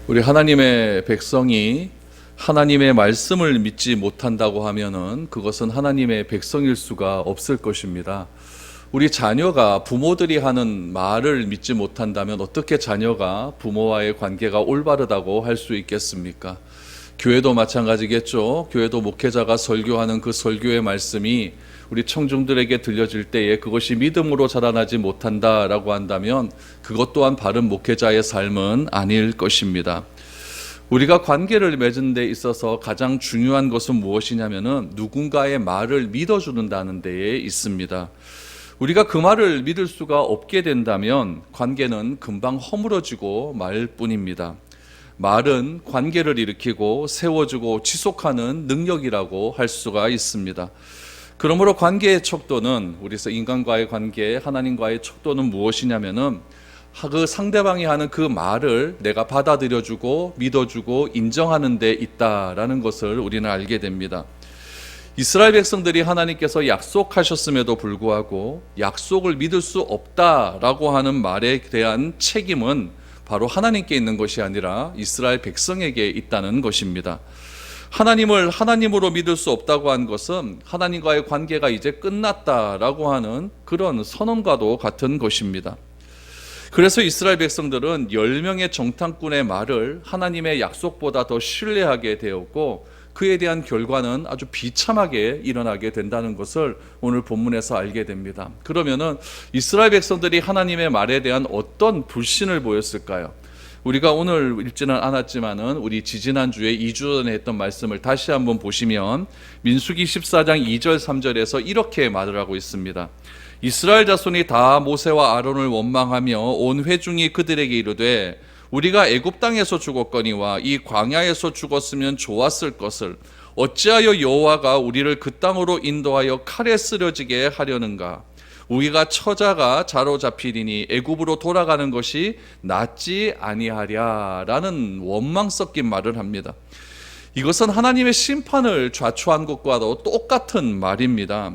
우리 하나님의 백성이 하나님의 말씀을 믿지 못한다고 하면은 그것은 하나님의 백성일 수가 없을 것입니다. 우리 자녀가 부모들이 하는 말을 믿지 못한다면 어떻게 자녀가 부모와의 관계가 올바르다고 할 수 있겠습니까? 교회도 마찬가지겠죠. 교회도 목회자가 설교하는 그 설교의 말씀이 우리 청중들에게 들려질 때에 그것이 믿음으로 자라나지 못한다라고 한다면 그것 또한 바른 목회자의 삶은 아닐 것입니다. 우리가 관계를 맺은 데 있어서 가장 중요한 것은 무엇이냐면은 누군가의 말을 믿어주는다는 데에 있습니다. 우리가 그 말을 믿을 수가 없게 된다면 관계는 금방 허물어지고 말 뿐입니다. 말은 관계를 일으키고 세워주고 지속하는 능력이라고 할 수가 있습니다. 그러므로 관계의 척도는 우리서 인간과의 관계, 하나님과의 척도는 무엇이냐면은 그 상대방이 하는 그 말을 내가 받아들여주고 믿어주고 인정하는 데 있다라는 것을 우리는 알게 됩니다. 이스라엘 백성들이 하나님께서 약속하셨음에도 불구하고 약속을 믿을 수 없다라고 하는 말에 대한 책임은 바로 하나님께 있는 것이 아니라 이스라엘 백성에게 있다는 것입니다. 하나님을 하나님으로 믿을 수 없다고 한 것은 하나님과의 관계가 이제 끝났다라고 하는 그런 선언과도 같은 것입니다. 그래서 이스라엘 백성들은 10명의 정탐꾼의 말을 하나님의 약속보다 더 신뢰하게 되었고 그에 대한 결과는 아주 비참하게 일어나게 된다는 것을 오늘 본문에서 알게 됩니다. 그러면은 이스라엘 백성들이 하나님의 말에 대한 어떤 불신을 보였을까요? 우리가 오늘 읽지는 않았지만은 우리 지지난주에 2주 전에 했던 말씀을 다시 한번 보시면 민수기 14장 2절 3절에서 이렇게 말을 하고 있습니다. 이스라엘 자손이 다 모세와 아론을 원망하며 온 회중이 그들에게 이르되 우리가 애굽 땅에서 죽었거니와 이 광야에서 죽었으면 좋았을 것을 어찌하여 여호와가 우리를 그 땅으로 인도하여 칼에 쓰러지게 하려는가? 우리가 처자가 자로 잡히리니 애굽으로 돌아가는 것이 낫지 아니하랴라는 원망 섞인 말을 합니다. 이것은 하나님의 심판을 좌초한 것과도 똑같은 말입니다.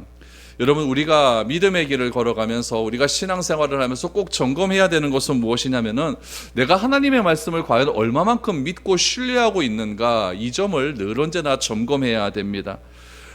여러분, 우리가 믿음의 길을 걸어가면서 우리가 신앙생활을 하면서 꼭 점검해야 되는 것은 무엇이냐면은 내가 하나님의 말씀을 과연 얼마만큼 믿고 신뢰하고 있는가, 이 점을 늘 언제나 점검해야 됩니다.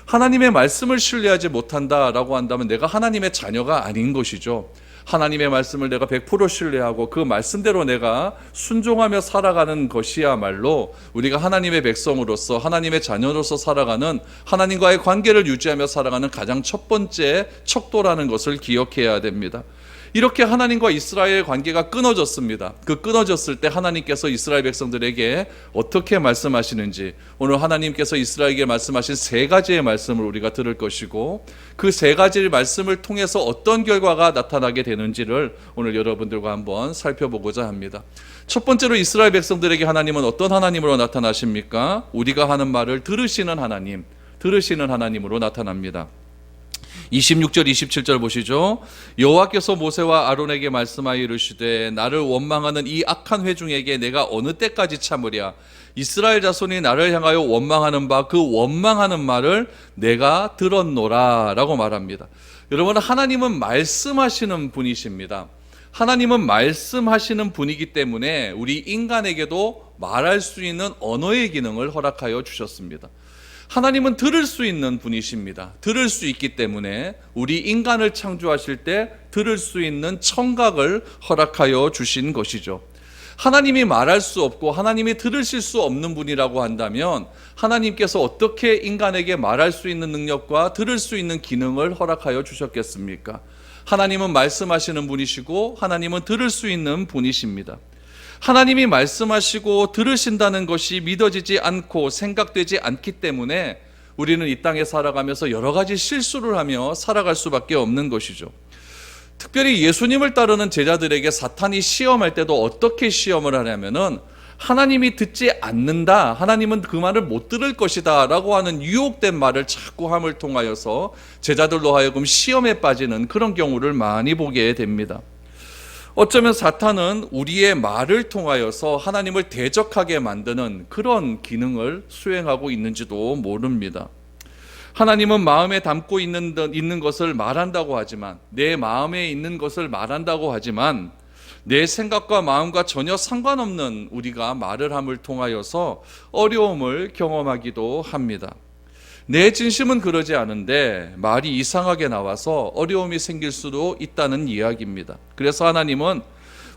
하나님의 말씀을 신뢰하지 못한다라고 한다면 내가 하나님의 자녀가 아닌 것이죠. 하나님의 말씀을 내가 100% 신뢰하고 그 말씀대로 내가 순종하며 살아가는 것이야말로 우리가 하나님의 백성으로서 하나님의 자녀로서 살아가는, 하나님과의 관계를 유지하며 살아가는 가장 첫 번째 척도라는 것을 기억해야 됩니다. 이렇게 하나님과 이스라엘의 관계가 끊어졌습니다. 그 끊어졌을 때 하나님께서 이스라엘 백성들에게 어떻게 말씀하시는지, 오늘 하나님께서 이스라엘에게 말씀하신 3가지의 말씀을 우리가 들을 것이고 그 3가지 말씀을 통해서 어떤 결과가 나타나게 되는지를 오늘 여러분들과 한번 살펴보고자 합니다. 첫 번째로 이스라엘 백성들에게 하나님은 어떤 하나님으로 나타나십니까? 우리가 하는 말을 들으시는 하나님, 들으시는 하나님으로 나타납니다. 26절 27절 보시죠. 여호와께서 모세와 아론에게 말씀하여 이르시되 나를 원망하는 이 악한 회중에게 내가 어느 때까지 참으랴? 이스라엘 자손이 나를 향하여 원망하는 바 그 원망하는 말을 내가 들었노라 라고 말합니다. 여러분, 하나님은 말씀하시는 분이십니다. 하나님은 말씀하시는 분이기 때문에 우리 인간에게도 말할 수 있는 언어의 기능을 허락하여 주셨습니다. 하나님은 들을 수 있는 분이십니다. 들을 수 있기 때문에 우리 인간을 창조하실 때 들을 수 있는 청각을 허락하여 주신 것이죠. 하나님이 말할 수 없고 하나님이 들으실 수 없는 분이라고 한다면 하나님께서 어떻게 인간에게 말할 수 있는 능력과 들을 수 있는 기능을 허락하여 주셨겠습니까? 하나님은 말씀하시는 분이시고 하나님은 들을 수 있는 분이십니다. 하나님이 말씀하시고 들으신다는 것이 믿어지지 않고 생각되지 않기 때문에 우리는 이 땅에 살아가면서 여러 가지 실수를 하며 살아갈 수밖에 없는 것이죠. 특별히 예수님을 따르는 제자들에게 사탄이 시험할 때도 어떻게 시험을 하냐면은 하나님이 듣지 않는다, 하나님은 그 말을 못 들을 것이다 라고 하는 유혹된 말을 자꾸 함을 통하여서 제자들로 하여금 시험에 빠지는 그런 경우를 많이 보게 됩니다. 어쩌면 사탄은 우리의 말을 통하여서 하나님을 대적하게 만드는 그런 기능을 수행하고 있는지도 모릅니다. 하나님은 마음에 담고 있는 것을 말한다고 하지만, 내 마음에 있는 것을 말한다고 하지만 내 생각과 마음과 전혀 상관없는 우리가 말을 함을 통하여서 어려움을 경험하기도 합니다. 내 진심은 그러지 않은데 말이 이상하게 나와서 어려움이 생길 수도 있다는 이야기입니다. 그래서 하나님은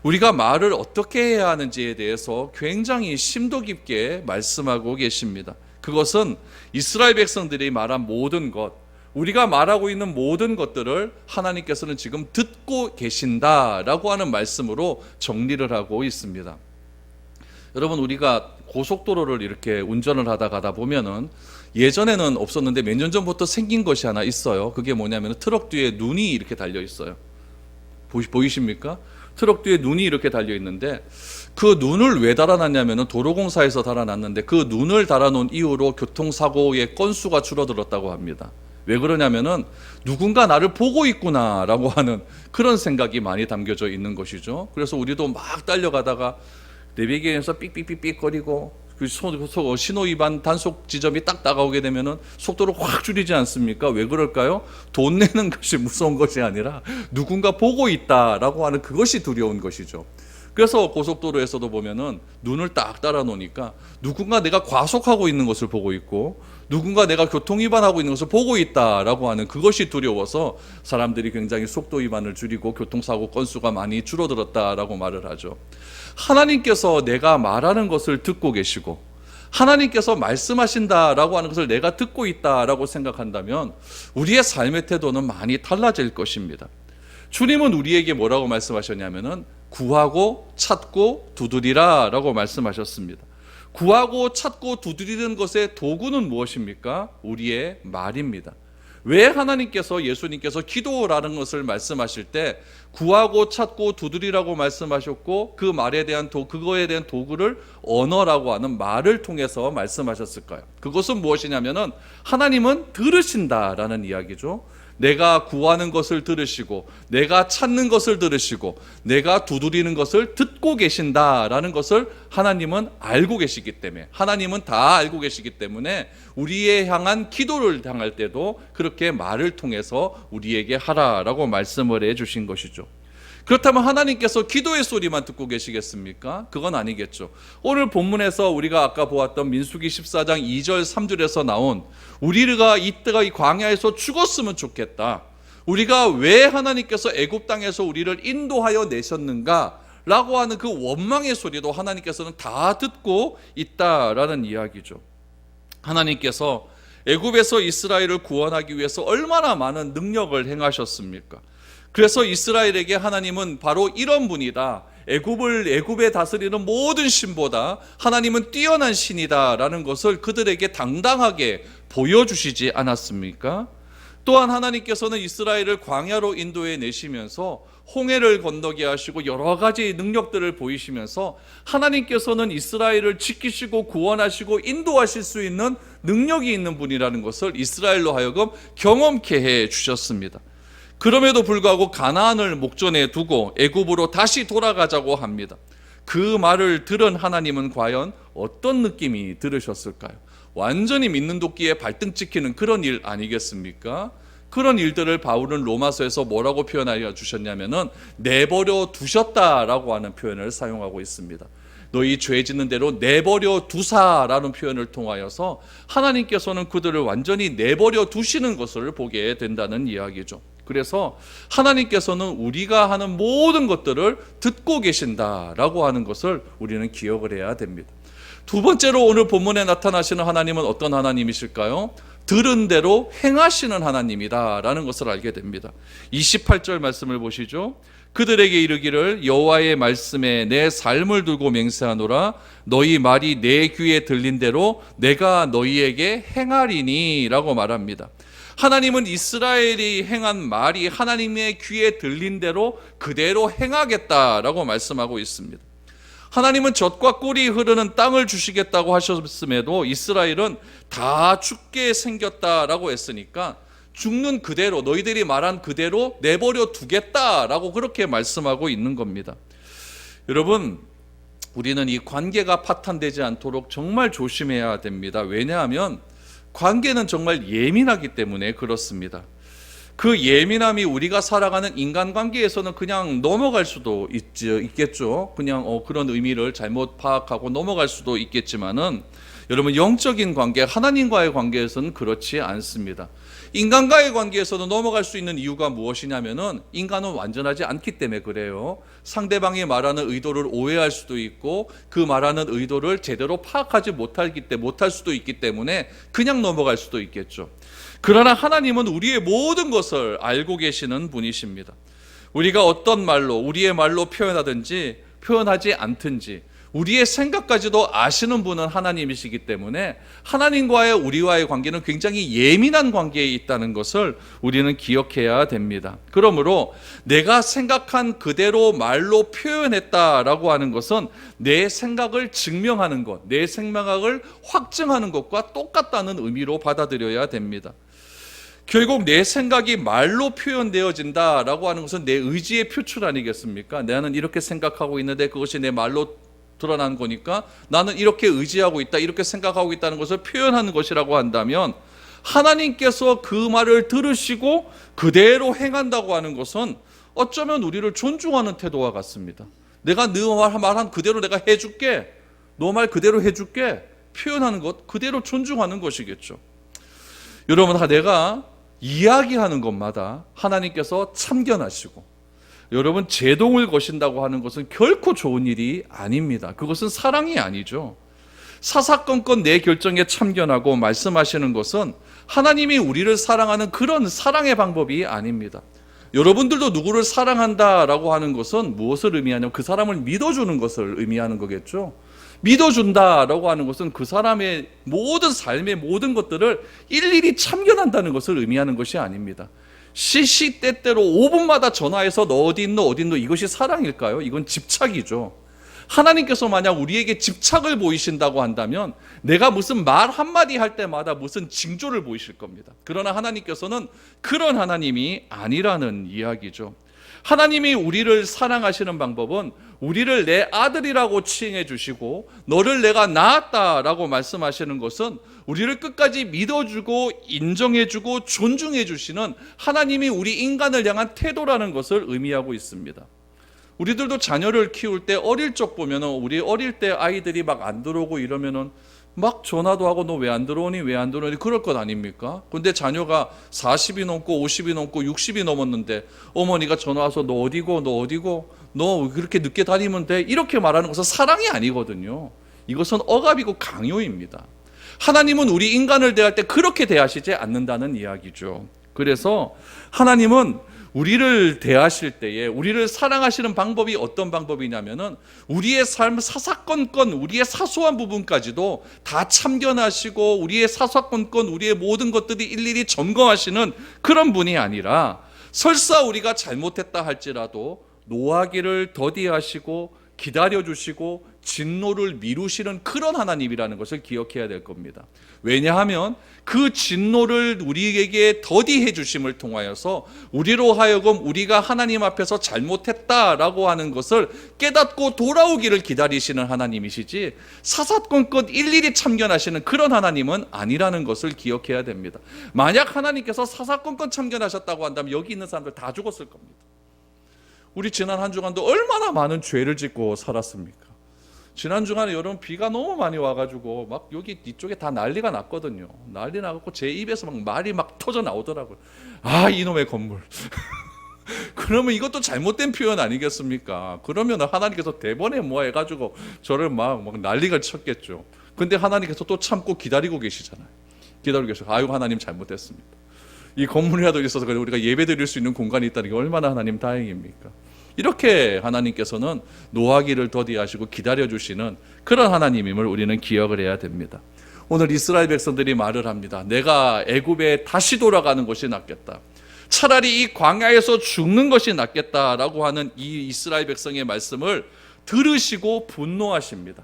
우리가 말을 어떻게 해야 하는지에 대해서 굉장히 심도 깊게 말씀하고 계십니다. 그것은 이스라엘 백성들이 말한 모든 것, 우리가 말하고 있는 모든 것들을 하나님께서는 지금 듣고 계신다라고 하는 말씀으로 정리를 하고 있습니다. 여러분, 우리가 고속도로를 이렇게 운전을 하다 가다 보면은 예전에는 없었는데 몇 년 전부터 생긴 것이 하나 있어요. 그게 뭐냐면 트럭 뒤에 눈이 이렇게 달려 있어요. 보이십니까? 트럭 뒤에 눈이 이렇게 달려 있는데 그 눈을 왜 달아놨냐면은 도로공사에서 달아놨는데 그 눈을 달아놓은 이후로 교통사고의 건수가 줄어들었다고 합니다. 왜 그러냐면은 누군가 나를 보고 있구나라고 하는 그런 생각이 많이 담겨져 있는 것이죠. 그래서 우리도 막 달려가다가 내비게이션에서 삑삑삑삑 거리고 그 신호 위반 단속 지점이 딱 다가오게 되면은 속도를 확 줄이지 않습니까? 왜 그럴까요? 돈 내는 것이 무서운 것이 아니라 누군가 보고 있다라고 하는 그것이 두려운 것이죠. 그래서 고속도로에서도 보면은 눈을 딱 따라 놓으니까 누군가 내가 과속하고 있는 것을 보고 있고 누군가 내가 교통위반하고 있는 것을 보고 있다라고 하는 그것이 두려워서 사람들이 굉장히 속도 위반을 줄이고 교통사고 건수가 많이 줄어들었다라고 말을 하죠. 하나님께서 내가 말하는 것을 듣고 계시고 하나님께서 말씀하신다라고 하는 것을 내가 듣고 있다라고 생각한다면 우리의 삶의 태도는 많이 달라질 것입니다. 주님은 우리에게 뭐라고 말씀하셨냐면은 구하고 찾고 두드리라 라고 말씀하셨습니다. 구하고 찾고 두드리는 것의 도구는 무엇입니까? 우리의 말입니다. 왜 하나님께서 예수님께서 기도라는 것을 말씀하실 때 구하고 찾고 두드리라고 말씀하셨고 그 말에 대한 그거에 대한 도구를 언어라고 하는 말을 통해서 말씀하셨을까요? 그것은 무엇이냐면은 하나님은 들으신다라는 이야기죠. 내가 구하는 것을 들으시고 내가 찾는 것을 들으시고 내가 두드리는 것을 듣고 계신다라는 것을 하나님은 알고 계시기 때문에 하나님은 다 알고 계시기 때문에 우리에 향한 기도를 향할 때도 그렇게 말을 통해서 우리에게 하라라고 말씀을 해주신 것이죠. 그렇다면 하나님께서 기도의 소리만 듣고 계시겠습니까? 그건 아니겠죠. 오늘 본문에서 우리가 아까 보았던 민수기 14장 2절 3절에서 나온 우리가 이때가 이 광야에서 죽었으면 좋겠다. 우리가 왜 하나님께서 애굽 땅에서 우리를 인도하여 내셨는가? 라고 하는 그 원망의 소리도 하나님께서는 다 듣고 있다라는 이야기죠. 하나님께서 애굽에서 이스라엘을 구원하기 위해서 얼마나 많은 능력을 행하셨습니까? 그래서 이스라엘에게 하나님은 바로 이런 분이다. 애굽에 다스리는 모든 신보다 하나님은 뛰어난 신이다라는 것을 그들에게 당당하게 보여주시지 않았습니까? 또한 하나님께서는 이스라엘을 광야로 인도해 내시면서 홍해를 건너게 하시고 여러 가지 능력들을 보이시면서 하나님께서는 이스라엘을 지키시고 구원하시고 인도하실 수 있는 능력이 있는 분이라는 것을 이스라엘로 하여금 경험케 해 주셨습니다. 그럼에도 불구하고 가나안을 목전에 두고 애굽으로 다시 돌아가자고 합니다. 그 말을 들은 하나님은 과연 어떤 느낌이 들으셨을까요? 완전히 믿는 도끼에 발등 찍히는 그런 일 아니겠습니까? 그런 일들을 바울은 로마서에서 뭐라고 표현하여 주셨냐면은 내버려 두셨다라고 하는 표현을 사용하고 있습니다. 너희 죄 짓는 대로 내버려 두사라는 표현을 통하여서 하나님께서는 그들을 완전히 내버려 두시는 것을 보게 된다는 이야기죠. 그래서 하나님께서는 우리가 하는 모든 것들을 듣고 계신다라고 하는 것을 우리는 기억을 해야 됩니다. 두 번째로 오늘 본문에 나타나시는 하나님은 어떤 하나님이실까요? 들은 대로 행하시는 하나님이다라는 것을 알게 됩니다. 28절 말씀을 보시죠. 그들에게 이르기를 여호와의 말씀에 내 삶을 두고 맹세하노라. 너희 말이 내 귀에 들린 대로 내가 너희에게 행하리니 라고 말합니다. 하나님은 이스라엘이 행한 말이 하나님의 귀에 들린 대로 그대로 행하겠다라고 말씀하고 있습니다. 하나님은 젖과 꿀이 흐르는 땅을 주시겠다고 하셨음에도 이스라엘은 다 죽게 생겼다라고 했으니까 죽는 그대로 너희들이 말한 그대로 내버려 두겠다라고 그렇게 말씀하고 있는 겁니다. 여러분, 우리는 이 관계가 파탄되지 않도록 정말 조심해야 됩니다. 왜냐하면 관계는 정말 예민하기 때문에 그렇습니다. 그 예민함이 우리가 살아가는 인간관계에서는 그냥 넘어갈 수도 있겠죠. 그냥 그런 의미를 잘못 파악하고 넘어갈 수도 있겠지만은 여러분, 영적인 관계, 하나님과의 관계에서는 그렇지 않습니다. 인간과의 관계에서도 넘어갈 수 있는 이유가 무엇이냐면은 인간은 완전하지 않기 때문에 그래요. 상대방이 말하는 의도를 오해할 수도 있고 그 말하는 의도를 제대로 파악하지 못할 수도 있기 때문에 그냥 넘어갈 수도 있겠죠. 그러나 하나님은 우리의 모든 것을 알고 계시는 분이십니다. 우리가 어떤 말로, 우리의 말로 표현하든지 표현하지 않든지 우리의 생각까지도 아시는 분은 하나님이시기 때문에 하나님과의 우리와의 관계는 굉장히 예민한 관계에 있다는 것을 우리는 기억해야 됩니다. 그러므로 내가 생각한 그대로 말로 표현했다라고 하는 것은 내 생각을 증명하는 것, 내 생각을 확증하는 것과 똑같다는 의미로 받아들여야 됩니다. 결국 내 생각이 말로 표현되어진다라고 하는 것은 내 의지의 표출 아니겠습니까? 나는 이렇게 생각하고 있는데 그것이 내 말로 드러난 거니까 나는 이렇게 의지하고 있다, 이렇게 생각하고 있다는 것을 표현하는 것이라고 한다면 하나님께서 그 말을 들으시고 그대로 행한다고 하는 것은 어쩌면 우리를 존중하는 태도와 같습니다. 내가 네 말한 그대로 내가 해줄게, 너 말 그대로 해줄게, 표현하는 것 그대로 존중하는 것이겠죠. 여러분, 내가 이야기하는 것마다 하나님께서 참견하시고 여러분, 제동을 거신다고 하는 것은 결코 좋은 일이 아닙니다. 그것은 사랑이 아니죠. 사사건건 내 결정에 참견하고 말씀하시는 것은 하나님이 우리를 사랑하는 그런 사랑의 방법이 아닙니다. 여러분들도 누구를 사랑한다라고 하는 것은 무엇을 의미하냐면 그 사람을 믿어주는 것을 의미하는 거겠죠. 믿어준다라고 하는 것은 그 사람의 모든 삶의 모든 것들을 일일이 참견한다는 것을 의미하는 것이 아닙니다. 시시때때로 5분마다 전화해서 너 어디 있노 어디 있노, 이것이 사랑일까요? 이건 집착이죠. 하나님께서 만약 우리에게 집착을 보이신다고 한다면 내가 무슨 말 한마디 할 때마다 무슨 징조를 보이실 겁니다. 그러나 하나님께서는 그런 하나님이 아니라는 이야기죠. 하나님이 우리를 사랑하시는 방법은 우리를 내 아들이라고 칭해 주시고 너를 내가 낳았다라고 말씀하시는 것은 우리를 끝까지 믿어주고 인정해주고 존중해 주시는 하나님이 우리 인간을 향한 태도라는 것을 의미하고 있습니다. 우리들도 자녀를 키울 때 어릴 적 보면은 우리 어릴 때 아이들이 막 안 들어오고 이러면은 막 전화도 하고 너 왜 안 들어오니 왜 안 들어오니 그럴 것 아닙니까? 근데 자녀가 40이 넘고 50이 넘고 60이 넘었는데 어머니가 전화 와서 너 어디고 너 그렇게 늦게 다니면 돼, 이렇게 말하는 것은 사랑이 아니거든요. 이것은 억압이고 강요입니다. 하나님은 우리 인간을 대할 때 그렇게 대하시지 않는다는 이야기죠. 그래서 하나님은 우리를 대하실 때에 우리를 사랑하시는 방법이 어떤 방법이냐면은 우리의 삶 사사건건 우리의 사소한 부분까지도 다 참견하시고 우리의 사사건건 우리의 모든 것들이 일일이 점검하시는 그런 분이 아니라 설사 우리가 잘못했다 할지라도 노하기를 더디하시고 기다려주시고 진노를 미루시는 그런 하나님이라는 것을 기억해야 될 겁니다. 왜냐하면 그 진노를 우리에게 더디해 주심을 통하여서 우리로 하여금 우리가 하나님 앞에서 잘못했다라고 하는 것을 깨닫고 돌아오기를 기다리시는 하나님이시지 사사건건 일일이 참견하시는 그런 하나님은 아니라는 것을 기억해야 됩니다. 만약 하나님께서 사사건건 참견하셨다고 한다면 여기 있는 사람들 다 죽었을 겁니다. 우리 지난 한 주간도 얼마나 많은 죄를 짓고 살았습니까? 지난 주간에 여러분 비가 너무 많이 와가지고 막 여기 이쪽에 다 난리가 났거든요. 난리 나갖고 제 입에서 막 말이 막 터져 나오더라고요. 아, 이놈의 건물. 그러면 이것도 잘못된 표현 아니겠습니까? 그러면 하나님께서 대번에 뭐 해가지고 저를 막 난리가 쳤겠죠. 근데 하나님께서 또 참고 기다리고 계시잖아요. 기다리고 계셔서 아유 하나님 잘못했습니다. 이 건물이라도 있어서 우리가 예배 드릴 수 있는 공간이 있다는 게 얼마나 하나님 다행입니까? 이렇게 하나님께서는 노하기를 더디하시고 기다려주시는 그런 하나님임을 우리는 기억을 해야 됩니다. 오늘 이스라엘 백성들이 말을 합니다. 내가 애굽에 다시 돌아가는 것이 낫겠다. 차라리 이 광야에서 죽는 것이 낫겠다라고 하는 이 이스라엘 백성의 말씀을 들으시고 분노하십니다.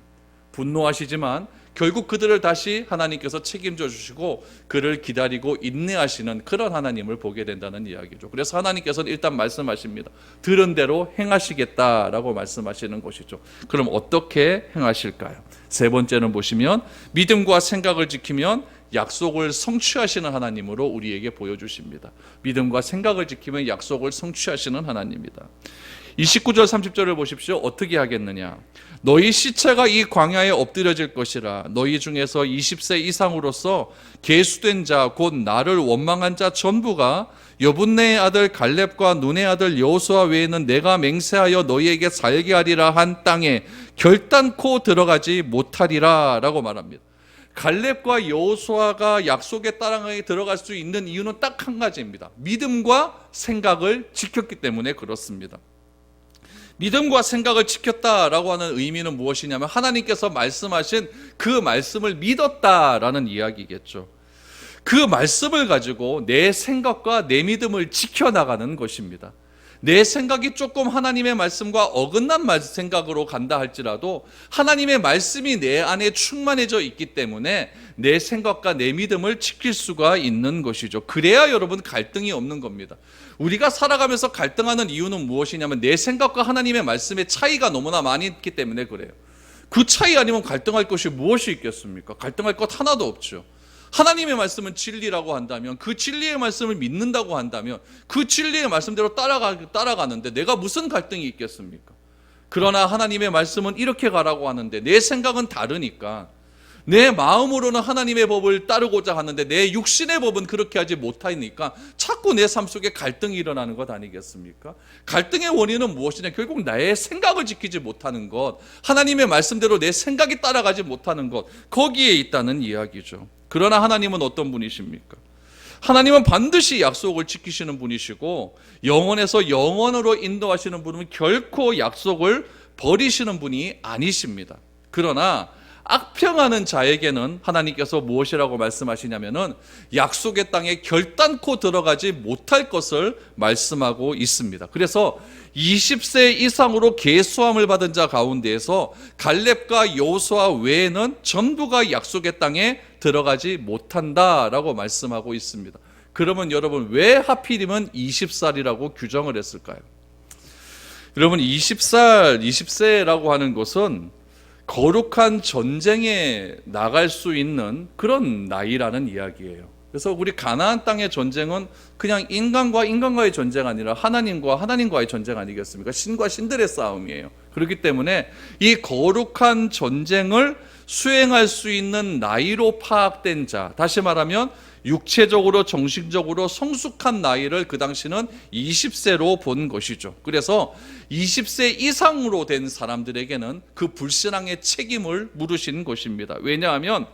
분노하시지만 결국 그들을 다시 하나님께서 책임져 주시고 그를 기다리고 인내하시는 그런 하나님을 보게 된다는 이야기죠. 그래서 하나님께서는 일단 말씀하십니다. 들은 대로 행하시겠다라고 말씀하시는 것이죠. 그럼 어떻게 행하실까요? 세 번째는 보시면 믿음과 생각을 지키면 약속을 성취하시는 하나님으로 우리에게 보여주십니다. 믿음과 생각을 지키면 약속을 성취하시는 하나님입니다. 29절 30절을 보십시오. 어떻게 하겠느냐? 너희 시체가 이 광야에 엎드려질 것이라. 너희 중에서 20세 이상으로서 계수된 자 곧 나를 원망한 자 전부가 여분네의 아들 갈렙과 눈의 아들 여호수아 외에는 내가 맹세하여 너희에게 살게 하리라 한 땅에 결단코 들어가지 못하리라 라고 말합니다. 갈렙과 여호수아가 약속의 땅에 들어갈 수 있는 이유는 딱 한 가지입니다. 믿음과 생각을 지켰기 때문에 그렇습니다. 믿음과 생각을 지켰다라고 하는 의미는 무엇이냐면 하나님께서 말씀하신 그 말씀을 믿었다라는 이야기겠죠. 그 말씀을 가지고 내 생각과 내 믿음을 지켜나가는 것입니다. 내 생각이 조금 하나님의 말씀과 어긋난 생각으로 간다 할지라도 하나님의 말씀이 내 안에 충만해져 있기 때문에 내 생각과 내 믿음을 지킬 수가 있는 것이죠. 그래야 여러분 갈등이 없는 겁니다. 우리가 살아가면서 갈등하는 이유는 무엇이냐면 내 생각과 하나님의 말씀의 차이가 너무나 많이 있기 때문에 그래요. 그 차이 아니면 갈등할 것이 무엇이 있겠습니까? 갈등할 것 하나도 없죠. 하나님의 말씀은 진리라고 한다면, 그 진리의 말씀을 믿는다고 한다면 그 진리의 말씀대로 따라가는데 내가 무슨 갈등이 있겠습니까? 그러나 하나님의 말씀은 이렇게 가라고 하는데 내 생각은 다르니까, 내 마음으로는 하나님의 법을 따르고자 하는데 내 육신의 법은 그렇게 하지 못하니까 자꾸 내 삶 속에 갈등이 일어나는 것 아니겠습니까? 갈등의 원인은 무엇이냐? 결국 나의 생각을 지키지 못하는 것, 하나님의 말씀대로 내 생각이 따라가지 못하는 것, 거기에 있다는 이야기죠. 그러나 하나님은 어떤 분이십니까? 하나님은 반드시 약속을 지키시는 분이시고 영원에서 영원으로 인도하시는 분은 결코 약속을 버리시는 분이 아니십니다. 그러나 악평하는 자에게는 하나님께서 무엇이라고 말씀하시냐면은 약속의 땅에 결단코 들어가지 못할 것을 말씀하고 있습니다. 그래서 20세 이상으로 계수함을 받은 자 가운데에서 갈렙과 여호수아 외에는 전부가 약속의 땅에 들어가지 못한다라고 말씀하고 있습니다. 그러면 여러분 왜 하필이면 20살이라고 규정을 했을까요? 여러분 20세라고 하는 것은 거룩한 전쟁에 나갈 수 있는 그런 나이라는 이야기예요. 그래서 우리 가나안 땅의 전쟁은 그냥 인간과의 전쟁 아니라 하나님과의 전쟁 아니겠습니까? 신과 신들의 싸움이에요. 그렇기 때문에 이 거룩한 전쟁을 수행할 수 있는 나이로 파악된 자, 다시 말하면 육체적으로 정신적으로 성숙한 나이를 그 당시는 20세로 본 것이죠. 그래서 20세 이상으로 된 사람들에게는 그 불신앙의 책임을 물으신 것입니다. 왜냐하면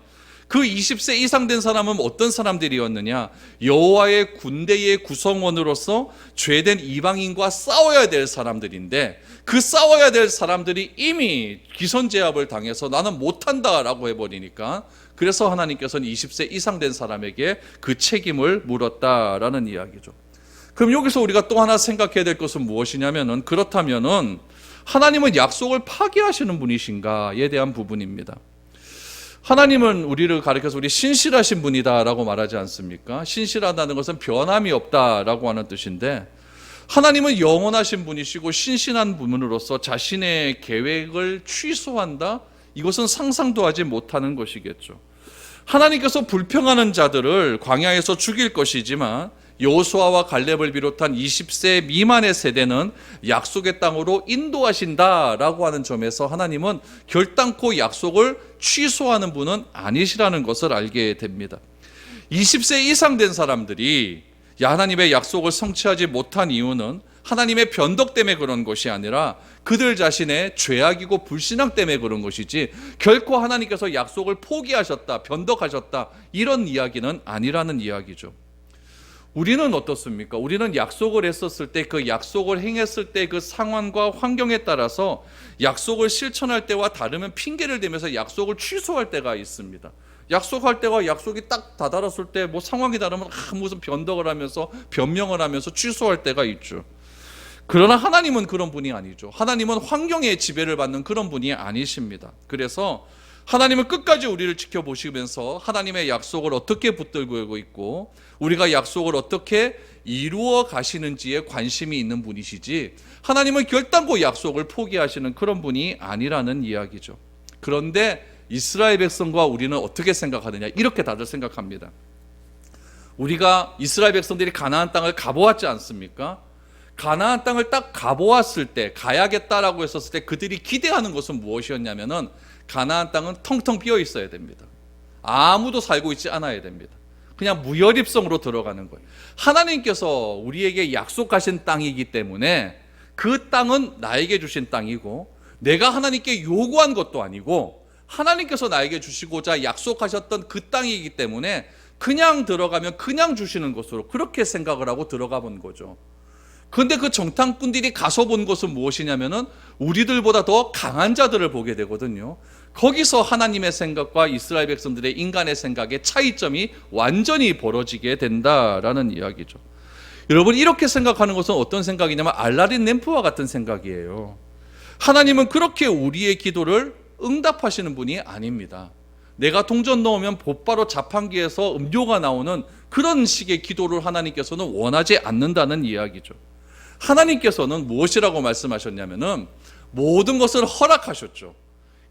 그 20세 이상 된 사람은 어떤 사람들이었느냐? 여호와의 군대의 구성원으로서 죄된 이방인과 싸워야 될 사람들인데, 그 싸워야 될 사람들이 이미 기선제압을 당해서 나는 못한다라고 해버리니까, 그래서 하나님께서는 20세 이상 된 사람에게 그 책임을 물었다라는 이야기죠. 그럼 여기서 우리가 또 하나 생각해야 될 것은 무엇이냐면은, 그렇다면은 하나님은 약속을 파기하시는 분이신가에 대한 부분입니다. 하나님은 우리를 가리켜서 우리 신실하신 분이다라고 말하지 않습니까? 신실하다는 것은 변함이 없다라고 하는 뜻인데, 하나님은 영원하신 분이시고 신실한 분으로서 자신의 계획을 취소한다? 이것은 상상도 하지 못하는 것이겠죠. 하나님께서 불평하는 자들을 광야에서 죽일 것이지만 여호수아와 갈렙을 비롯한 20세 미만의 세대는 약속의 땅으로 인도하신다라고 하는 점에서 하나님은 결단코 약속을 취소하는 분은 아니시라는 것을 알게 됩니다. 20세 이상 된 사람들이 하나님의 약속을 성취하지 못한 이유는 하나님의 변덕 때문에 그런 것이 아니라 그들 자신의 죄악이고 불신앙 때문에 그런 것이지, 결코 하나님께서 약속을 포기하셨다, 변덕하셨다, 이런 이야기는 아니라는 이야기죠. 우리는 어떻습니까? 우리는 약속을 했었을 때, 그 약속을 행했을 때 그 상황과 환경에 따라서 약속을 실천할 때와 다르면 핑계를 대면서 약속을 취소할 때가 있습니다. 약속할 때와 약속이 딱 다다랐을 때 뭐 상황이 다르면 무슨 변덕을 하면서 변명을 하면서 취소할 때가 있죠. 그러나 하나님은 그런 분이 아니죠. 하나님은 환경의 지배를 받는 그런 분이 아니십니다. 그래서 하나님은 끝까지 우리를 지켜보시면서 하나님의 약속을 어떻게 붙들고 있고 우리가 약속을 어떻게 이루어 가시는지에 관심이 있는 분이시지, 하나님은 결단코 약속을 포기하시는 그런 분이 아니라는 이야기죠. 그런데 이스라엘 백성과 우리는 어떻게 생각하느냐, 이렇게 다들 생각합니다. 우리가 이스라엘 백성들이 가나안 땅을 가보았지 않습니까? 가나안 땅을 딱 가보았을 때, 가야겠다라고 했었을 때 그들이 기대하는 것은 무엇이었냐면은 가나안 땅은 텅텅 비어 있어야 됩니다. 아무도 살고 있지 않아야 됩니다. 그냥 무혈입성으로 들어가는 거예요. 하나님께서 우리에게 약속하신 땅이기 때문에 그 땅은 나에게 주신 땅이고, 내가 하나님께 요구한 것도 아니고 하나님께서 나에게 주시고자 약속하셨던 그 땅이기 때문에 그냥 들어가면 그냥 주시는 것으로 그렇게 생각을 하고 들어가 본 거죠. 그런데 그 정탐꾼들이 가서 본 것은 무엇이냐면은 우리들보다 더 강한 자들을 보게 되거든요. 거기서 하나님의 생각과 이스라엘 백성들의 인간의 생각의 차이점이 완전히 벌어지게 된다라는 이야기죠. 여러분, 이렇게 생각하는 것은 어떤 생각이냐면 알라딘 램프와 같은 생각이에요. 하나님은 그렇게 우리의 기도를 응답하시는 분이 아닙니다. 내가 동전 넣으면 곧바로 자판기에서 음료가 나오는 그런 식의 기도를 하나님께서는 원하지 않는다는 이야기죠. 하나님께서는 무엇이라고 말씀하셨냐면은 모든 것을 허락하셨죠.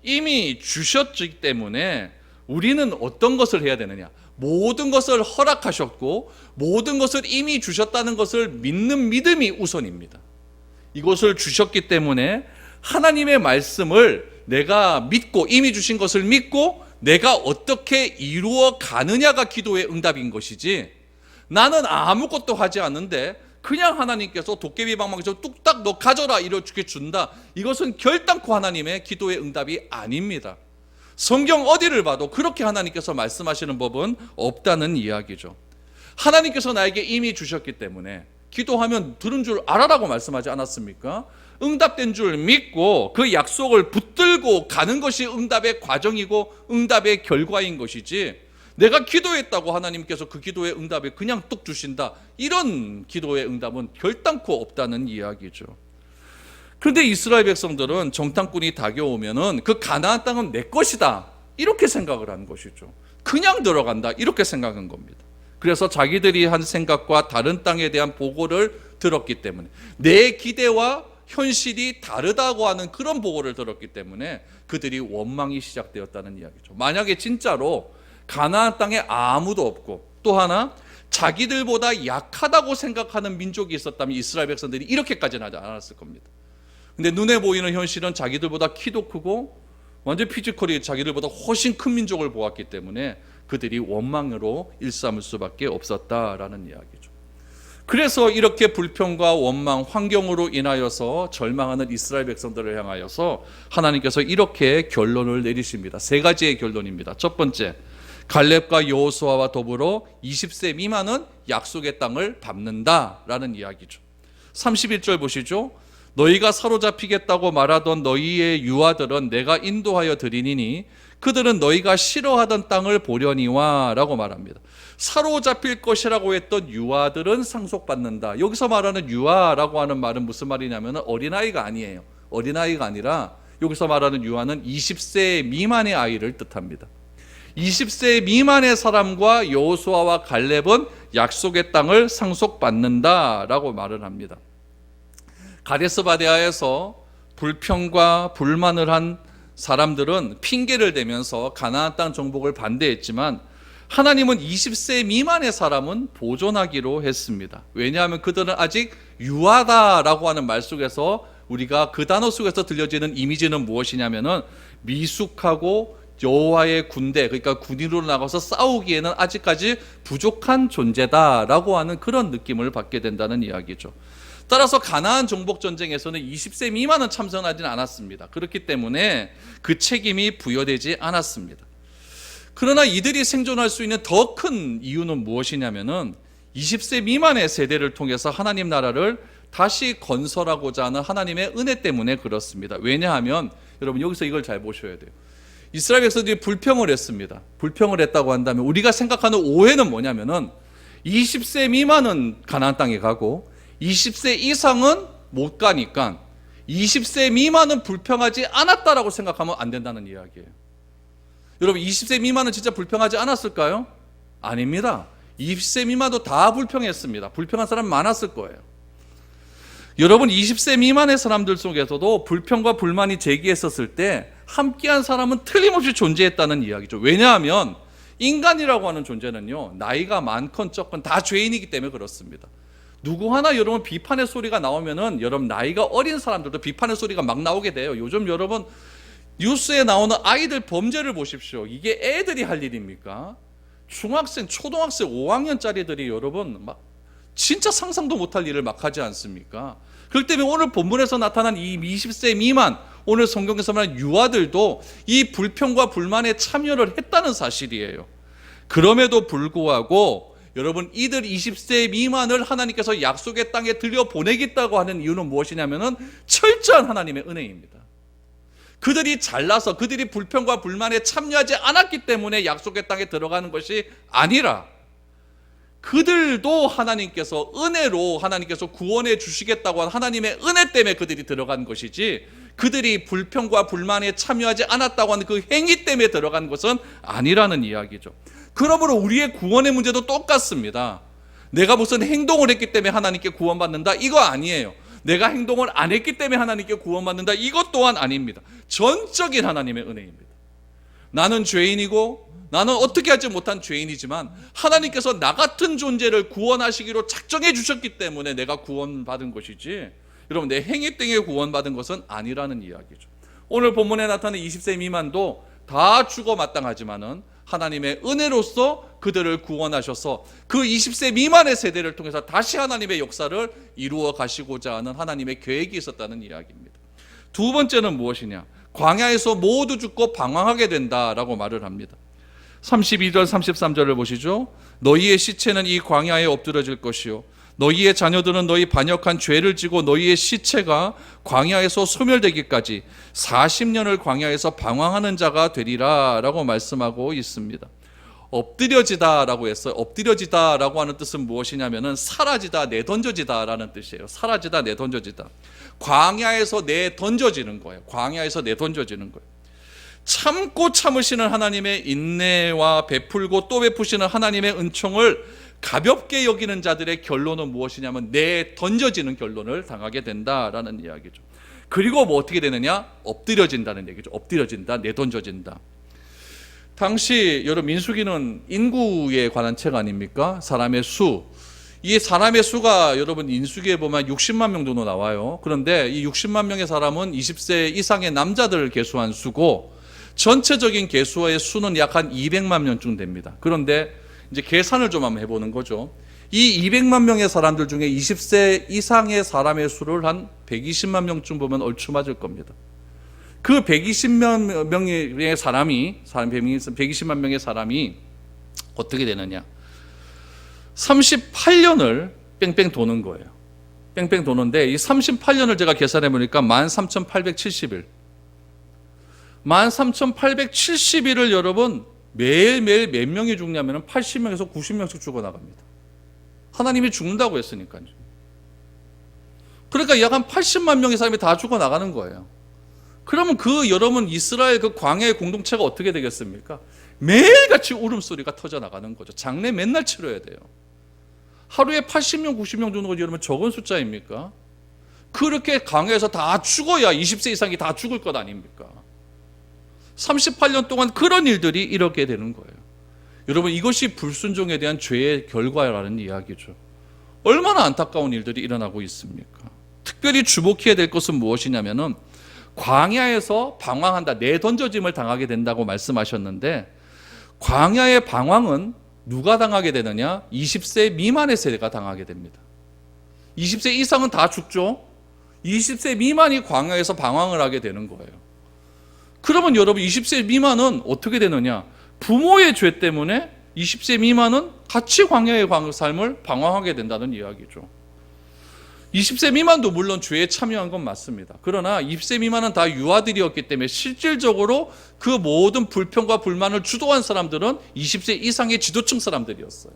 이미 주셨기 때문에 우리는 어떤 것을 해야 되느냐? 모든 것을 허락하셨고 모든 것을 이미 주셨다는 것을 믿는 믿음이 우선입니다. 이것을 주셨기 때문에 하나님의 말씀을 내가 믿고, 이미 주신 것을 믿고 내가 어떻게 이루어 가느냐가 기도의 응답인 것이지, 나는 아무것도 하지 않는데 그냥 하나님께서 도깨비 방망이처럼 뚝딱 너 가져라 이렇게 준다, 이것은 결단코 하나님의 기도의 응답이 아닙니다. 성경 어디를 봐도 그렇게 하나님께서 말씀하시는 법은 없다는 이야기죠. 하나님께서 나에게 이미 주셨기 때문에 기도하면 들은 줄 알아라고 말씀하지 않았습니까? 응답된 줄 믿고 그 약속을 붙들고 가는 것이 응답의 과정이고 응답의 결과인 것이지, 내가 기도했다고 하나님께서 그 기도의 응답을 그냥 뚝 주신다, 이런 기도의 응답은 결단코 없다는 이야기죠. 그런데 이스라엘 백성들은 정탐꾼이 다가오면은 그 가나안 땅은 내 것이다 이렇게 생각을 한 것이죠. 그냥 들어간다 이렇게 생각한 겁니다. 그래서 자기들이 한 생각과 다른 땅에 대한 보고를 들었기 때문에, 내 기대와 현실이 다르다고 하는 그런 보고를 들었기 때문에 그들이 원망이 시작되었다는 이야기죠. 만약에 진짜로 가나안 땅에 아무도 없고 또 하나 자기들보다 약하다고 생각하는 민족이 있었다면 이스라엘 백성들이 이렇게까지는 하지 않았을 겁니다. 근데 눈에 보이는 현실은 자기들보다 키도 크고 완전 피지컬이 자기들보다 훨씬 큰 민족을 보았기 때문에 그들이 원망으로 일삼을 수밖에 없었다라는 이야기죠. 그래서 이렇게 불평과 원망, 환경으로 인하여서 절망하는 이스라엘 백성들을 향하여서 하나님께서 이렇게 결론을 내리십니다. 세 가지의 결론입니다. 첫 번째, 갈렙과 여호수아와 더불어 20세 미만은 약속의 땅을 밟는다라는 이야기죠. 31절 보시죠. 너희가 사로잡히겠다고 말하던 너희의 유아들은 내가 인도하여 드리니니 그들은 너희가 싫어하던 땅을 보려니와 라고 말합니다. 사로잡힐 것이라고 했던 유아들은 상속받는다. 여기서 말하는 유아라고 하는 말은 무슨 말이냐면 어린아이가 아니에요. 어린아이가 아니라 여기서 말하는 유아는 20세 미만의 아이를 뜻합니다. 20세 미만의 사람과 여호수아와 갈렙은 약속의 땅을 상속받는다라고 말을 합니다. 가데스 바네아에서 불평과 불만을 한 사람들은 핑계를 대면서 가나안 땅 정복을 반대했지만 하나님은 20세 미만의 사람은 보존하기로 했습니다. 왜냐하면 그들은 아직 유아다라고 하는 말 속에서 우리가 그 단어 속에서 들려지는 이미지는 무엇이냐면은 미숙하고 여호와의 군대, 그러니까 군인으로 나가서 싸우기에는 아직까지 부족한 존재다라고 하는 그런 느낌을 받게 된다는 이야기죠. 따라서 가나안 정복 전쟁에서는 20세 미만은 참전하지는 않았습니다. 그렇기 때문에 그 책임이 부여되지 않았습니다. 그러나 이들이 생존할 수 있는 더 큰 이유는 무엇이냐면은 20세 미만의 세대를 통해서 하나님 나라를 다시 건설하고자 하는 하나님의 은혜 때문에 그렇습니다. 왜냐하면 여러분 여기서 이걸 잘 보셔야 돼요. 이스라엘 백성들이 불평을 했습니다. 불평을 했다고 한다면 우리가 생각하는 오해는 뭐냐면은 20세 미만은 가나안 땅에 가고 20세 이상은 못 가니까 20세 미만은 불평하지 않았다라고 생각하면 안 된다는 이야기예요. 여러분 20세 미만은 진짜 불평하지 않았을까요? 아닙니다. 20세 미만도 다 불평했습니다. 불평한 사람 많았을 거예요. 여러분 20세 미만의 사람들 속에서도 불평과 불만이 제기했었을 때 함께한 사람은 틀림없이 존재했다는 이야기죠. 왜냐하면 인간이라고 하는 존재는요, 나이가 많건 적건 다 죄인이기 때문에 그렇습니다. 누구 하나 여러분 비판의 소리가 나오면은 여러분 나이가 어린 사람들도 비판의 소리가 막 나오게 돼요. 요즘 여러분 뉴스에 나오는 아이들 범죄를 보십시오. 이게 애들이 할 일입니까? 중학생, 초등학생 5학년짜리들이 여러분 막 진짜 상상도 못할 일을 막 하지 않습니까? 그렇기 때문에 오늘 본문에서 나타난 이 20세 미만, 오늘 성경에서 말하는 유아들도 이 불평과 불만에 참여를 했다는 사실이에요. 그럼에도 불구하고 여러분 이들 20세 미만을 하나님께서 약속의 땅에 들여보내겠다고 하는 이유는 무엇이냐면은 철저한 하나님의 은혜입니다. 그들이 잘나서 그들이 불평과 불만에 참여하지 않았기 때문에 약속의 땅에 들어가는 것이 아니라 그들도 하나님께서 은혜로 하나님께서 구원해 주시겠다고 한 하나님의 은혜 때문에 그들이 들어간 것이지, 그들이 불평과 불만에 참여하지 않았다고 하는 그 행위 때문에 들어간 것은 아니라는 이야기죠. 그러므로 우리의 구원의 문제도 똑같습니다. 내가 무슨 행동을 했기 때문에 하나님께 구원받는다, 이거 아니에요. 내가 행동을 안 했기 때문에 하나님께 구원받는다, 이것 또한 아닙니다. 전적인 하나님의 은혜입니다. 나는 죄인이고 나는 어떻게 하지 못한 죄인이지만 하나님께서 나 같은 존재를 구원하시기로 작정해 주셨기 때문에 내가 구원받은 것이지, 여러분 내 행위 때문에 구원받은 것은 아니라는 이야기죠. 오늘 본문에 나타나는 20세 미만도 다 죽어 마땅하지만은 하나님의 은혜로서 그들을 구원하셔서 그 20세 미만의 세대를 통해서 다시 하나님의 역사를 이루어 가시고자 하는 하나님의 계획이 있었다는 이야기입니다. 두 번째는 무엇이냐? 광야에서 모두 죽고 방황하게 된다라고 말을 합니다. 32절 33절을 보시죠. 너희의 시체는 이 광야에 엎드러질 것이요 너희의 자녀들은 너희 반역한 죄를 지고 너희의 시체가 광야에서 소멸되기까지 40년을 광야에서 방황하는 자가 되리라 라고 말씀하고 있습니다. 엎드려지다라고 했어요. 엎드려지다라고 하는 뜻은 무엇이냐면은 사라지다, 내던져지다라는 뜻이에요. 사라지다, 내던져지다. 광야에서 내던져지는 거예요. 광야에서 내던져지는 거예요. 참고 참으시는 하나님의 인내와 베풀고 또 베푸시는 하나님의 은총을 가볍게 여기는 자들의 결론은 무엇이냐면 내던져지는 결론을 당하게 된다라는 이야기죠. 그리고 뭐 어떻게 되느냐? 엎드려진다는 얘기죠. 엎드려진다, 내던져진다. 당시 여러분 민수기는 인구에 관한 책 아닙니까? 사람의 수. 이 사람의 수가 여러분 인수기에 보면 60만 명 정도 나와요. 그런데 이 60만 명의 사람은 20세 이상의 남자들을 계수한 수고 전체적인 계수의 수는 약 한 200만 명쯤 됩니다. 그런데 이제 계산을 좀 한번 해보는 거죠. 이 200만 명의 사람들 중에 20세 이상의 사람의 수를 한 120만 명쯤 보면 얼추 맞을 겁니다. 그 120만 명의 사람이 120만 명의 사람이 어떻게 되느냐? 38년을 뺑뺑 도는 거예요. 뺑뺑 도는데 이 38년을 제가 계산해 보니까 13,870일. 13,870일을 여러분 매일매일 몇 명이 죽냐면 80명에서 90명씩 죽어나갑니다. 하나님이 죽는다고 했으니까요. 그러니까 약 한 80만 명의 사람이 다 죽어나가는 거예요. 그러면 그 여러분 이스라엘 그 광야의 공동체가 어떻게 되겠습니까? 매일같이 울음소리가 터져나가는 거죠. 장례 맨날 치러야 돼요. 하루에 80명, 90명 정도가 여러분 적은 숫자입니까? 그렇게 광야에서 다 죽어야 20세 이상이 다 죽을 것 아닙니까? 38년 동안 그런 일들이 이렇게 되는 거예요. 여러분 이것이 불순종에 대한 죄의 결과라는 이야기죠. 얼마나 안타까운 일들이 일어나고 있습니까? 특별히 주목해야 될 것은 무엇이냐면은 광야에서 방황한다, 내던져짐을 당하게 된다고 말씀하셨는데 광야의 방황은 누가 당하게 되느냐? 20세 미만의 세대가 당하게 됩니다. 20세 이상은 다 죽죠. 20세 미만이 광야에서 방황을 하게 되는 거예요. 그러면 여러분 20세 미만은 어떻게 되느냐? 부모의 죄 때문에 20세 미만은 같이 광야의 삶을 방황하게 된다는 이야기죠. 20세 미만도 물론 죄에 참여한 건 맞습니다. 그러나 20세 미만은 다 유아들이었기 때문에 실질적으로 그 모든 불평과 불만을 주도한 사람들은 20세 이상의 지도층 사람들이었어요.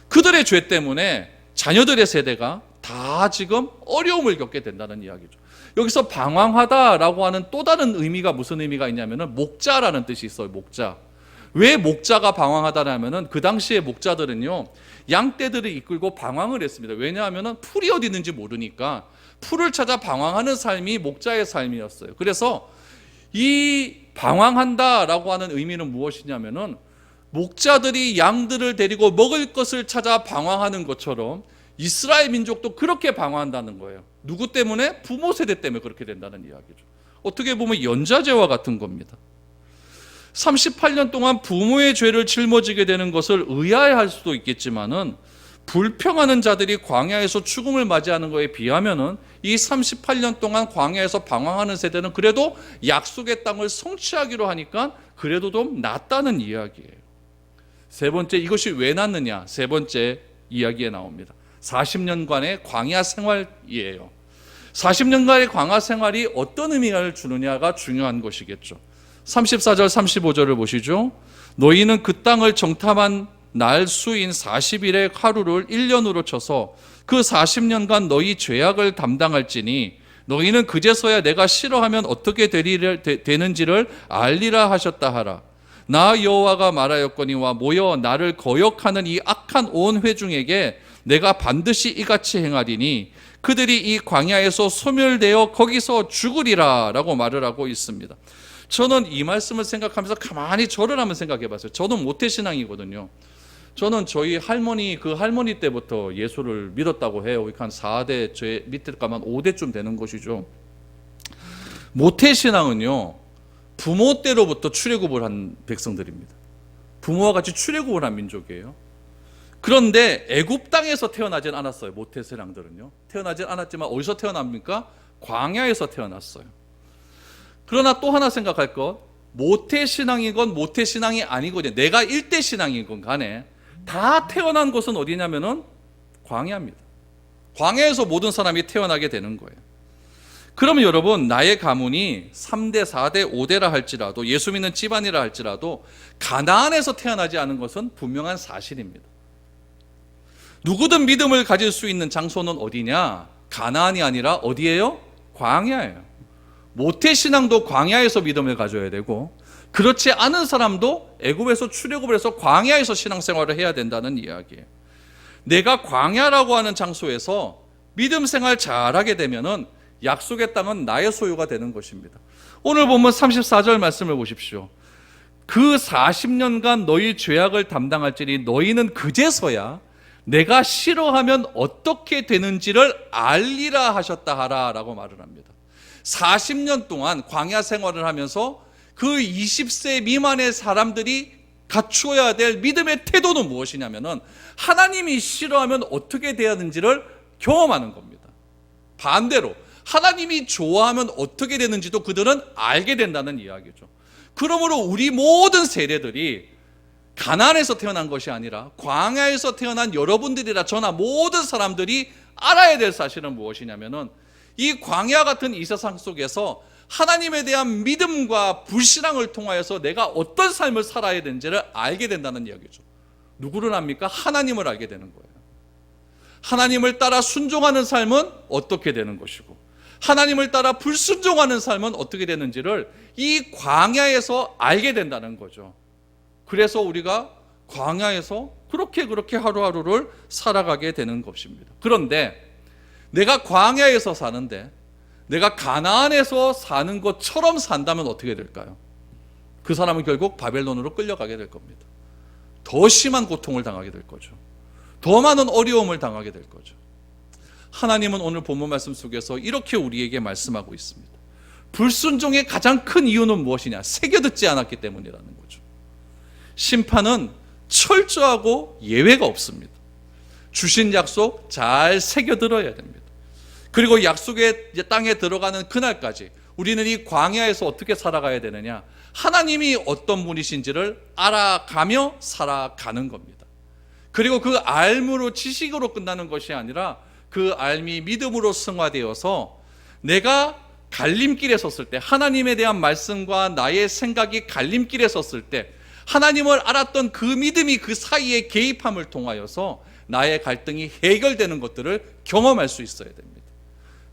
그들의 죄 때문에 자녀들의 세대가 다 지금 어려움을 겪게 된다는 이야기죠. 여기서 방황하다라고 하는 또 다른 의미가 무슨 의미가 있냐면은 목자라는 뜻이 있어요. 목자. 왜 목자가 방황하다라면은 그 당시에 목자들은요 양떼들을 이끌고 방황을 했습니다. 왜냐하면은 풀이 어디 있는지 모르니까 풀을 찾아 방황하는 삶이 목자의 삶이었어요. 그래서 이 방황한다라고 하는 의미는 무엇이냐면은 목자들이 양들을 데리고 먹을 것을 찾아 방황하는 것처럼 이스라엘 민족도 그렇게 방황한다는 거예요. 누구 때문에? 부모 세대 때문에 그렇게 된다는 이야기죠. 어떻게 보면 연좌제와 같은 겁니다. 38년 동안 부모의 죄를 짊어지게 되는 것을 의아해할 수도 있겠지만은 불평하는 자들이 광야에서 죽음을 맞이하는 것에 비하면은 이 38년 동안 광야에서 방황하는 세대는 그래도 약속의 땅을 성취하기로 하니까 그래도 좀 낫다는 이야기예요. 세 번째, 이것이 왜 낫느냐? 세 번째 이야기에 나옵니다. 40년간의 광야 생활이에요. 40년간의 광야 생활이 어떤 의미를 주느냐가 중요한 것이겠죠. 34절 35절을 보시죠. 너희는 그 땅을 정탐한 날 수인 40일의 하루를 1년으로 쳐서 그 40년간 너희 죄악을 담당할지니 너희는 그제서야 내가 싫어하면 어떻게 되는지를 알리라 하셨다 하라. 나 여호와가 말하였거니와 모여 나를 거역하는 이 악한 온 회중에게 내가 반드시 이같이 행하리니 그들이 이 광야에서 소멸되어 거기서 죽으리라 라고 말을 하고 있습니다. 저는 이 말씀을 생각하면서 가만히 절을 한번 생각해 봤어요. 저는 모태신앙이거든요. 저는 저희 할머니, 그 할머니 때부터 예수를 믿었다고 해요. 한 4대, 제 밑에 가면 5대쯤 되는 것이죠. 모태신앙은요, 부모 때로부터 출애굽을 한 백성들입니다. 부모와 같이 출애굽을 한 민족이에요. 그런데 애굽 땅에서 태어나진 않았어요. 모태신앙들은요. 태어나진 않았지만 어디서 태어납니까? 광야에서 태어났어요. 그러나 또 하나 생각할 것, 모태신앙이건 모태신앙이 아니건 내가 일대신앙이건 간에 다 태어난 곳은 어디냐면은 광야입니다. 광야에서 모든 사람이 태어나게 되는 거예요. 그러면 여러분, 나의 가문이 3대, 4대, 5대라 할지라도, 예수 믿는 집안이라 할지라도 가나안에서 태어나지 않은 것은 분명한 사실입니다. 누구든 믿음을 가질 수 있는 장소는 어디냐? 가나안이 아니라 어디예요? 광야예요. 모태신앙도 광야에서 믿음을 가져야 되고, 그렇지 않은 사람도 애굽에서 출애굽을 해서 광야에서 신앙생활을 해야 된다는 이야기예요. 내가 광야라고 하는 장소에서 믿음 생활 잘하게 되면은 약속의 땅은 나의 소유가 되는 것입니다. 오늘 보면 34절 말씀을 보십시오. 그 40년간 너희 죄악을 담당할지니 너희는 그제서야 내가 싫어하면 어떻게 되는지를 알리라 하셨다 하라 라고 말을 합니다. 40년 동안 광야 생활을 하면서 그 20세 미만의 사람들이 갖추어야 될 믿음의 태도는 무엇이냐면은 하나님이 싫어하면 어떻게 돼야 하는지를 경험하는 겁니다. 반대로 하나님이 좋아하면 어떻게 되는지도 그들은 알게 된다는 이야기죠. 그러므로 우리 모든 세대들이 가나안에서 태어난 것이 아니라 광야에서 태어난 여러분들이나 저나 모든 사람들이 알아야 될 사실은 무엇이냐면은 이 광야 같은 이 세상 속에서 하나님에 대한 믿음과 불신앙을 통하여서 내가 어떤 삶을 살아야 되는지를 알게 된다는 이야기죠. 누구를 압니까? 하나님을 알게 되는 거예요. 하나님을 따라 순종하는 삶은 어떻게 되는 것이고, 하나님을 따라 불순종하는 삶은 어떻게 되는지를 이 광야에서 알게 된다는 거죠. 그래서 우리가 광야에서 그렇게 하루하루를 살아가게 되는 것입니다. 그런데 내가 광야에서 사는데 내가 가나안에서 사는 것처럼 산다면 어떻게 될까요? 그 사람은 결국 바벨론으로 끌려가게 될 겁니다. 더 심한 고통을 당하게 될 거죠. 더 많은 어려움을 당하게 될 거죠. 하나님은 오늘 본문 말씀 속에서 이렇게 우리에게 말씀하고 있습니다. 불순종의 가장 큰 이유는 무엇이냐? 새겨듣지 않았기 때문이라는 거죠. 심판은 철저하고 예외가 없습니다. 주신 약속 잘 새겨들어야 됩니다. 그리고 약속의 땅에 들어가는 그날까지 우리는 이 광야에서 어떻게 살아가야 되느냐? 하나님이 어떤 분이신지를 알아가며 살아가는 겁니다. 그리고 그 알므로 지식으로 끝나는 것이 아니라 그 알미 믿음으로 승화되어서 내가 갈림길에 섰을 때, 하나님에 대한 말씀과 나의 생각이 갈림길에 섰을 때 하나님을 알았던 그 믿음이 그 사이에 개입함을 통하여서 나의 갈등이 해결되는 것들을 경험할 수 있어야 됩니다.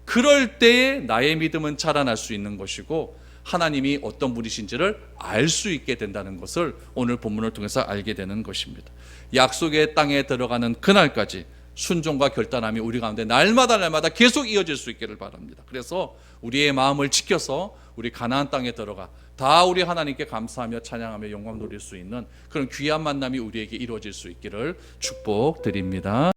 그럴 때에 나의 믿음은 자라날 수 있는 것이고 하나님이 어떤 분이신지를 알 수 있게 된다는 것을 오늘 본문을 통해서 알게 되는 것입니다. 약속의 땅에 들어가는 그날까지 순종과 결단함이 우리 가운데 날마다 계속 이어질 수 있기를 바랍니다. 그래서 우리의 마음을 지켜서 우리 가나안 땅에 들어가 다 우리 하나님께 감사하며 찬양하며 영광 돌릴 수 있는 그런 귀한 만남이 우리에게 이루어질 수 있기를 축복드립니다.